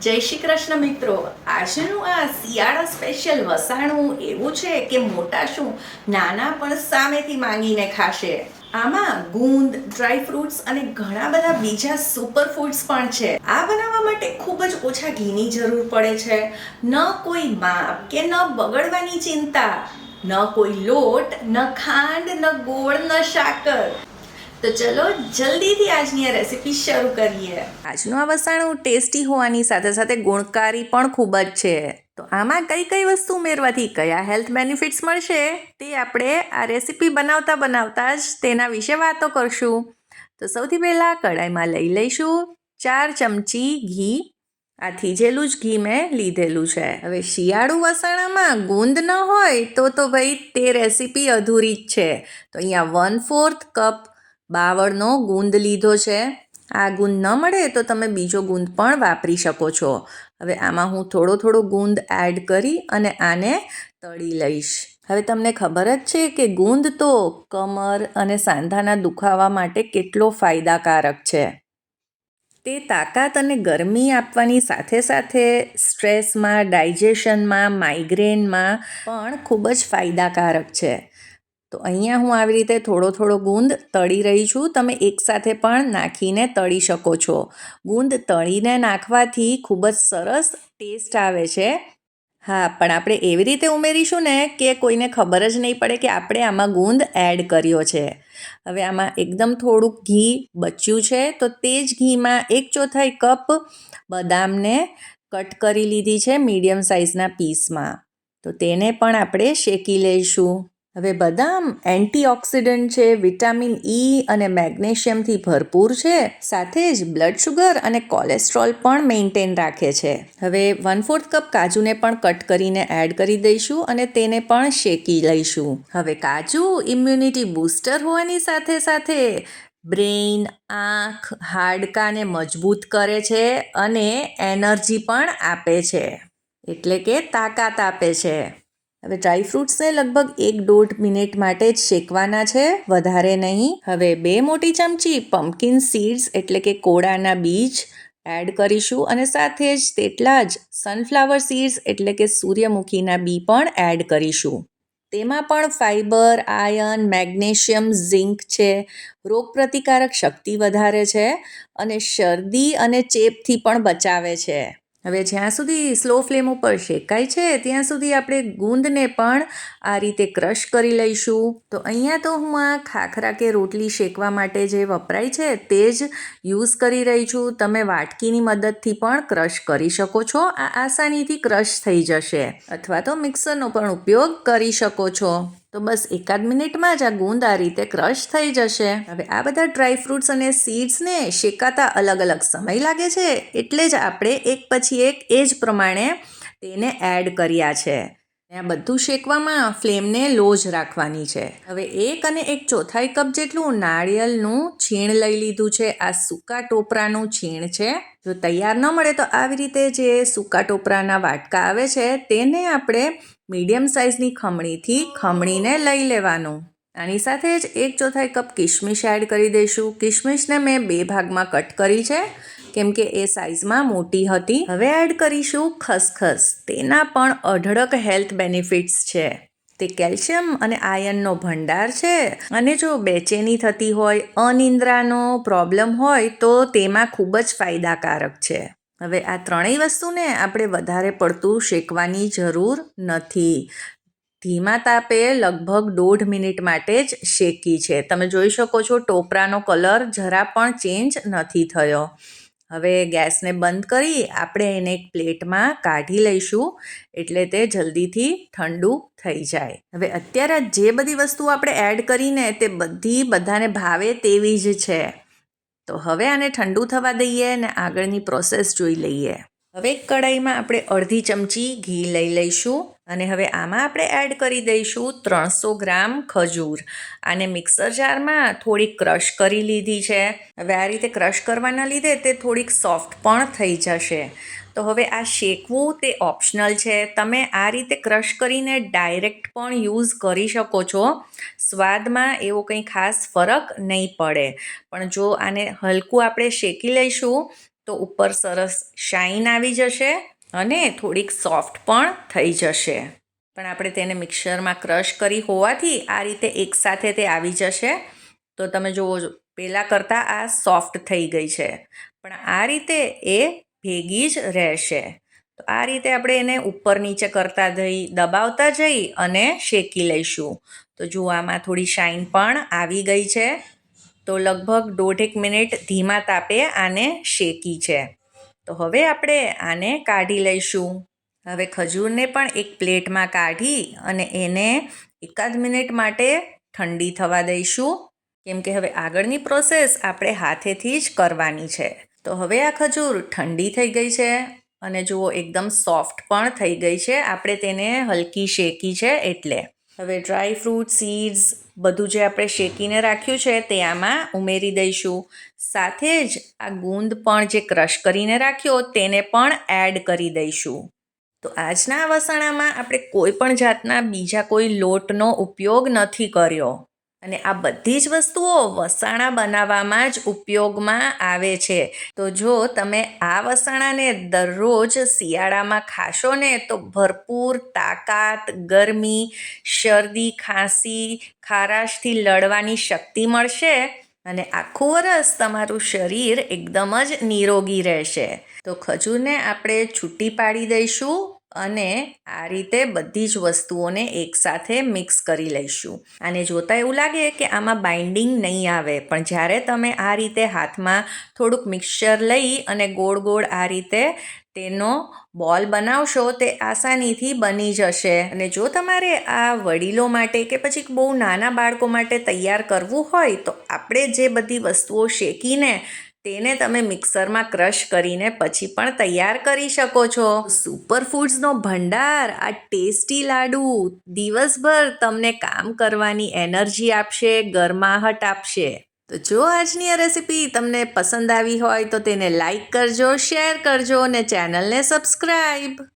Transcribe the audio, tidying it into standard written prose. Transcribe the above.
જય શ્રી કૃષ્ણ મિત્રો. આજનું આ શિયાળા સ્પેશિયલ વસાણું એવું છે કે મોટા શું નાના પણ સામેથી માંગીને ખાશે. આમાં ગુંદ, ડ્રાય ફ્રૂટ્સ અને ઘણા બધા બીજા સુપર ફૂડ્સ પણ છે. આ બનાવવા માટે ખૂબ જ ઓછા ઘીની જરૂર પડે છે. ન કોઈ માપ કે ન બગડવાની ચિંતા, ન કોઈ લોટ, ન ખાંડ, ન ગોળ, ન સાકર. તો ચલો જલ્દીથી આજની આ રેસીપી શરૂ કરીએ. આજનું આ વસાણું ટેસ્ટી હોવાની સાથે સાથે ગુણકારી પણ ખૂબ જ છે. તો આમાં કઈ કઈ વસ્તુ ઉમેરવાથી કયા હેલ્થ બેનિફિટ્સ મળશે તે આપણે આ રેસીપી બનાવતા બનાવતા જ તેના વિશે વાતો કરશું. તો સૌથી પહેલાં કઢાઈમાં લઈ લઈશું 4 ચમચી ઘી. આ થીજેલું જ ઘી મેં લીધેલું છે. હવે શિયાળુ વસાણામાં ગુંદ ન હોય તો ભાઈ તે રેસીપી અધૂરી જ છે. તો અહીંયા 1/4 કપ બાવળનો ગુંદ લીધો છે. આ ગુંદ ન મળે તો તમે બીજો ગુંદ પણ વાપરી શકો છો. હવે આમાં હું થોડો ગુંદ એડ કરી અને આને તળી લઈશ. હવે તમને ખબર જ છે કે ગુંદ તો કમર અને સાંધાના દુખાવા માટે કેટલો ફાયદાકારક છે. તે તાકાત અને ગરમી આપવાની સાથે સાથે સ્ટ્રેસમાં, ડાયજેશનમાં, માઇગ્રેનમાં પણ ખૂબ જ ફાયદાકારક છે. તો અહીંયા હું આવી રીતે થોડો ગુંદ તળી રહી છું. તમે એકસાથે પણ નાખીને તળી શકો છો. ગુંદ તળીને નાખવાથી ખૂબ જ સરસ ટેસ્ટ આવે છે. હા, પણ આપણે એવી રીતે ઉમેરીશું ને કે કોઈને ખબર જ નહીં પડે કે આપણે આમાં ગુંદ એડ કર્યો છે. હવે આમાં એકદમ થોડુંક ઘી બચ્યું છે તો તે જ ઘીમાં 1/4 કપ બદામને કટ કરી લીધી છે મીડિયમ સાઇઝના પીસમાં. તો તેને પણ આપણે શેકી લઈશું. હવે બદામ એન્ટીઓક્સિડન્ટ છે, વિટામિન ઈ અને મેગ્નેશિયમથી ભરપૂર છે. સાથે જ બ્લડ શુગર અને કોલેસ્ટ્રોલ પણ મેન્ટેન રાખે છે. હવે 1/4 કપ કાજુને પણ કટ કરીને એડ કરી દઈશું અને તેને પણ શેકી લઈશું. હવે કાજુ ઇમ્યુનિટી બૂસ્ટર હોવાની સાથે સાથે બ્રેઇન, આંખ, હાડકાને મજબૂત કરે છે અને એનર્જી પણ આપે છે, એટલે કે તાકાત આપે છે. હવે ડ્રાય ફ્રૂટ્સને લગભગ 1-1.5 મિનિટ માટે જ શેકવાના છે, વધારે નહીં. હવે 2 મોટી ચમચી પમ્પકિન સીડ્સ એટલે કે કોળાના બીજ એડ કરીશું અને સાથે જ તેટલા જ સનફ્લાવર સીડ્સ એટલે કે સૂર્યમુખીના બી પણ એડ કરીશું. તેમાં પણ ફાઇબર, આયર્ન, મેગ્નેશિયમ, ઝિંક છે. રોગપ્રતિકારક શક્તિ વધારે છે અને શરદી અને ચેપથી પણ બચાવે છે. હવે જ્યાં સુધી સ્લો ફ્લેમ ઉપર શેકાય છે ત્યાં સુધી આપણે ગુંદને પણ આ રીતે ક્રશ કરી લઈશું. તો અહીંયા તો હું આ ખાખરા કે રોટલી શેકવા માટે જે વપરાય છે તે જ યુઝ કરી રહી છું. તમે વાટકીની મદદથી પણ ક્રશ કરી શકો છો. આ આસાનીથી ક્રશ થઈ જશે. અથવા તો મિક્સરનો પણ ઉપયોગ કરી શકો છો. તો બસ 1 મિનિટમાં જ આ ગુંદ આ રીતે ક્રશ થઈ જશે. હવે આ બધા ડ્રાય ફ્રૂટ્સ અને સીડ્સને શેકાતા અલગ સમય લાગે છે, એટલે જ આપણે એક પછી એક એ જ પ્રમાણે તેને એડ કર્યા છે. આ બધું શેકવામાં ફ્લેમને લો જ રાખવાની છે. હવે 1 અને 1/4 કપ જેટલું નાળિયેરનું છીણ લઈ લીધું છે. આ સૂકા ટોપરાનું છીણ છે. જો તૈયાર ન મળે તો આવી રીતે જે સૂકા ટોપરાના વાટકા આવે છે તેને આપણે મીડિયમ સાઇઝની ખમણીથી ખમણીને લઈ લેવાનું. આની સાથે જ 1/4 કપ કિશમિશ એડ કરી દઈશું. કિશમિશને મેં 2 ભાગમાં કટ કરી છે કેમ કે એ સાઇઝમાં મોટી હતી. હવે એડ કરીશું ખસખસ. તેના પણ અઢળક હેલ્થ બેનિફિટ્સ છે. તે કેલ્શિયમ અને આયર્નનો ભંડાર છે અને જો બેચેની થતી હોય, અનિદ્રાનો પ્રોબ્લેમ હોય તો તેમાં ખૂબ જ ફાયદાકારક છે. હવે આ ત્રણેય વસ્તુને આપણે વધારે પડતું શેકવાની જરૂર નથી. ધીમા તાપે લગભગ 1.5 મિનિટ માટે જ શેકી છે. તમે જોઈ શકો છો ટોપરાનો કલર જરા પણ ચેન્જ નથી થયો. હવે ગેસને બંધ કરી આપણે એને એક પ્લેટમાં કાઢી લઈશું એટલે તે જલ્દીથી ઠંડુ થઈ જાય. હવે અત્યારે જે બધી વસ્તુ આપણે એડ કરીને તે બધાને ભાવે તેવી જ છે. તો હવે આને ઠંડુ થવા દઈએ અને આગળની પ્રોસેસ જોઈ લઈએ. હવે એક કઢાઈમાં આપણે અડધી ચમચી ઘી લઈ લઈશું અને હવે આમાં આપણે એડ કરી દઈશું 300 ગ્રામ ખજૂર. આને મિક્સર જારમાં થોડીક ક્રશ કરી લીધી છે. હવે આ રીતે ક્રશ કરવાના લીધે તે થોડીક સોફ્ટ પણ થઈ જશે. તો હવે આ શેકવું તે ઓપ્શનલ છે. તમે આ રીતે ક્રશ કરીને ડાયરેક્ટ પણ યુઝ કરી શકો છો. સ્વાદમાં એવો કંઈ ખાસ ફરક નહીં પડે. પણ જો આને હલકું આપણે શેકી લઈશું તો ઉપર સરસ શાઇન આવી જશે અને થોડીક સોફ્ટ પણ થઈ જશે. પણ આપણે તેને મિક્સરમાં ક્રશ કરી હોવાથી આ રીતે એકસાથે તે આવી જશે. તો તમે જુઓ, પહેલાં કરતાં આ સોફ્ટ થઈ ગઈ છે, પણ આ રીતે એ ભેગી જ રહેશે. તો આ રીતે આપણે એને ઉપર નીચે કરતા દબાવતા જઈ અને શેકી લઈશું. તો જુઓ, આમાં થોડી શાઇન પણ આવી ગઈ છે. તો લગભગ 1.5 મિનિટ ધીમા તાપે આને શેકી છે. તો હવે આપણે આને કાઢી લઈશું. હવે ખજૂરને પણ એક પ્લેટમાં કાઢી અને એને 1 મિનિટ માટે ઠંડી થવા દઈશું, કેમ કે હવે આગળની પ્રોસેસ આપણે હાથેથી જ કરવાની છે. તો હવે આ ખજૂર ઠંડી થઈ ગઈ છે અને જુઓ એકદમ સોફ્ટ પણ થઈ ગઈ છે. આપણે તેને હલકી શેકી છે એટલે. હવે ડ્રાય ફ્રૂટ, સીડ્સ બધું જે આપણે શેકીને રાખ્યું છે તે આમાં ઉમેરી દઈશું. સાથે જ આ ગુંદ પણ જે ક્રશ કરીને રાખ્યો તેને પણ એડ કરી દઈશું. તો આજના આ વસાણામાં આપણે કોઈ પણ જાતના બીજા કોઈ લોટનો ઉપયોગ નથી કર્યો અને આ બધી જ વસ્તુઓ વસાણા બનાવવામાં જ ઉપયોગમાં આવે છે. તો જો તમે આ વસાણાને દરરોજ શિયાળામાં ખાશો ને તો ભરપૂર તાકાત, ગરમી, શરદી, ખાંસી, ખારાશથી લડવાની શક્તિ મળશે અને આખું વરસ તમારું શરીર એકદમ જ નિરોગી રહેશે. તો ખજૂરને આપણે છૂટી પાડી દઈશું અને આ રીતે બધી જ વસ્તુઓને એકસાથે મિક્સ કરી લઈશું. આને જોતાં એવું લાગે કે આમાં બાઇન્ડિંગ નહીં આવે, પણ જ્યારે તમે આ રીતે હાથમાં થોડુંક મિક્સચર લઈ અને ગોળ ગોળ આ રીતે તેનો બોલ બનાવશો તે આસાનીથી બની જશે. અને જો તમારે આ વડીલો માટે કે પછી બહુ નાના બાળકો માટે તૈયાર કરવું હોય તો આપણે જે બધી વસ્તુઓ શેકીને તેને તમે મિક્સરમાં ક્રશ કરીને પછી પણ તૈયાર કરી શકો છો. સુપર ફૂડ્સનો ભંડાર આ ટેસ્ટી લાડુ દિવસભર તમને કામ કરવાની એનર્જી આપશે, ગરમાહટ આપશે. તો જો આજની આ રેસીપી તમને પસંદ આવી હોય તો તેને લાઈક કરજો, શેર કરજો અને ચેનલને સબસ્ક્રાઈબ.